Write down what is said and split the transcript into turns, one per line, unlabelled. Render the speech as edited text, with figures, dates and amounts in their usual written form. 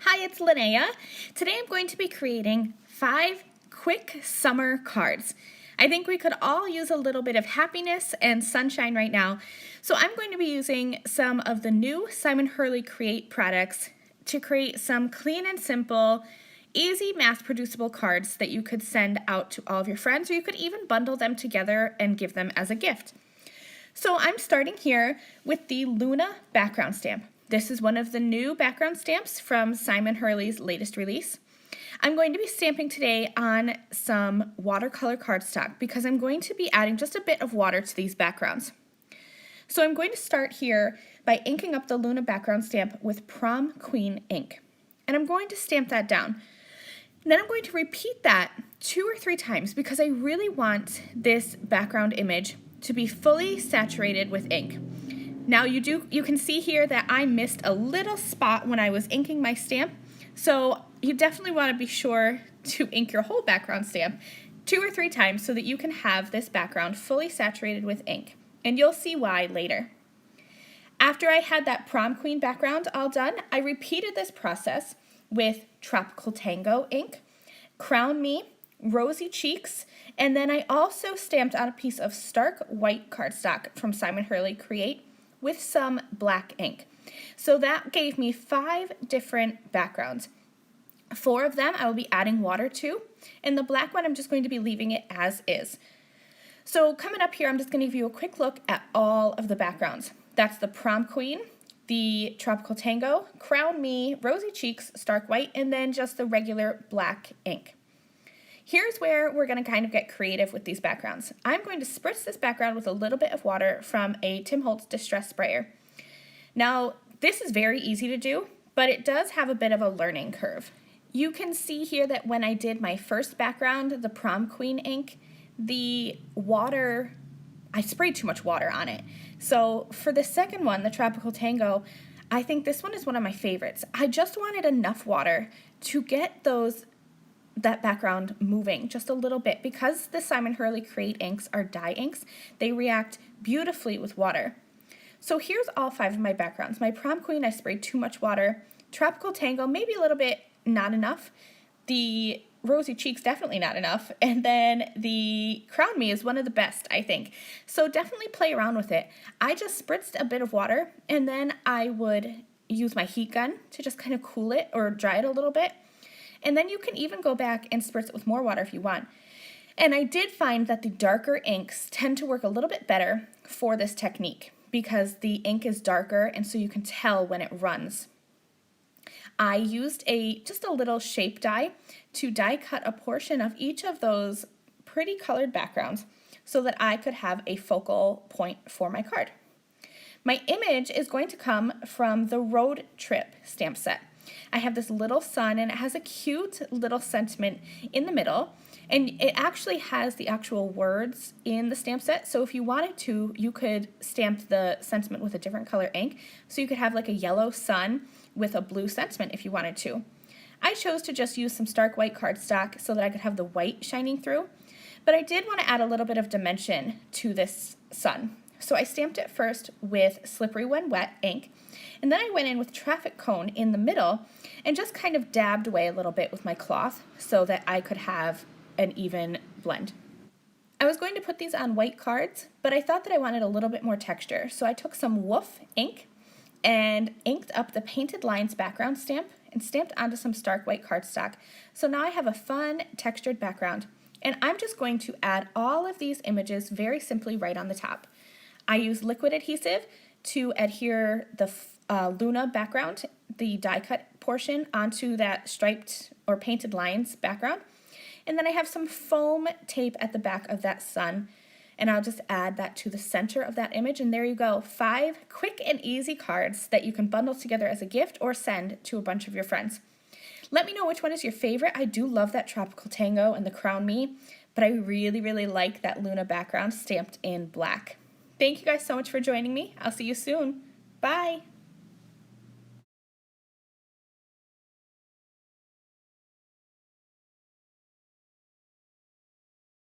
Hi, it's Lynnea. Today I'm going to be creating 5 quick summer cards. I think we could all use a little bit of happiness and sunshine right now, so I'm going to be using some of the new Simon Hurley Create products to create some clean and simple, easy mass-producible cards that you could send out to all of your friends, or you could even bundle them together and give them as a gift. So I'm starting here with the Luau Background Stamp. This is one of the new background stamps from Simon Hurley's latest release. I'm going to be stamping today on some watercolor cardstock because I'm going to be adding just a bit of water to these backgrounds. So I'm going to start here by inking up the Luau Background Stamp with Prom Queen ink. And I'm going to stamp that down. And then I'm going to repeat that 2 or 3 times because I really want this background image to be fully saturated with ink. Now you can see here that I missed a little spot when I was inking my stamp, so you definitely want to be sure to ink your whole background stamp 2 or 3 times so that you can have this background fully saturated with ink, and you'll see why later. After I had that Prom Queen background all done, I repeated this process with Tropical Tango ink, Crown Me, Rosy Cheeks, and then I also stamped on a piece of stark white cardstock from Simon Hurley Create with some black ink. So that gave me 5 different backgrounds. 4 of them I will be adding water to, and the black one I'm just going to be leaving it as is. So coming up here, I'm just going to give you a quick look at all of the backgrounds. That's the Prom Queen, the Tropical Tango, Crown Me, Rosy Cheeks, Stark White, and then just the regular black ink. Here's where we're going to kind of get creative with these backgrounds. I'm going to spritz this background with a little bit of water from a Tim Holtz Distress Sprayer. Now, this is very easy to do, but it does have a bit of a learning curve. You can see here that when I did my first background, the Prom Queen ink, the water, I sprayed too much water on it. So for the second one, the Tropical Tango, I think this one is one of my favorites. I just wanted enough water to get that background moving just a little bit. Because the Simon Hurley Create inks are dye inks, they react beautifully with water. So here's all 5 of my backgrounds. My Prom Queen, I sprayed too much water. Tropical Tango, maybe a little bit not enough. The Rosy Cheeks, definitely not enough. And then the Crown Me is one of the best, I think. So definitely play around with it. I just spritzed a bit of water, and then I would use my heat gun to just kind of cool it or dry it a little bit. And then you can even go back and spritz it with more water if you want. And I did find that the darker inks tend to work a little bit better for this technique because the ink is darker and so you can tell when it runs. I used just a little shape die to die cut a portion of each of those pretty colored backgrounds so that I could have a focal point for my card. My image is going to come from the Road Trip stamp set. I have this little sun, and it has a cute little sentiment in the middle, and it actually has the actual words in the stamp set, so if you wanted to, you could stamp the sentiment with a different color ink, so you could have like a yellow sun with a blue sentiment if you wanted to. I chose to just use some stark white cardstock so that I could have the white shining through, but I did want to add a little bit of dimension to this sun. So I stamped it first with Slippery When Wet ink, and then I went in with Traffic Cone in the middle and just kind of dabbed away a little bit with my cloth so that I could have an even blend. I was going to put these on white cards, but I thought that I wanted a little bit more texture, so I took some Woof ink and inked up the Painted Lines background stamp and stamped onto some stark white cardstock. So now I have a fun textured background, and I'm just going to add all of these images very simply right on the top. I use liquid adhesive to adhere the Luau background, the die cut portion, onto that striped or painted lines background. And then I have some foam tape at the back of that sun, and I'll just add that to the center of that image, and there you go. 5 quick and easy cards that you can bundle together as a gift or send to a bunch of your friends. Let me know which one is your favorite. I do love that Tropical Tango and the Crown Me, but I really, really like that Luau background stamped in black. Thank you guys so much for joining me. I'll see you soon. Bye.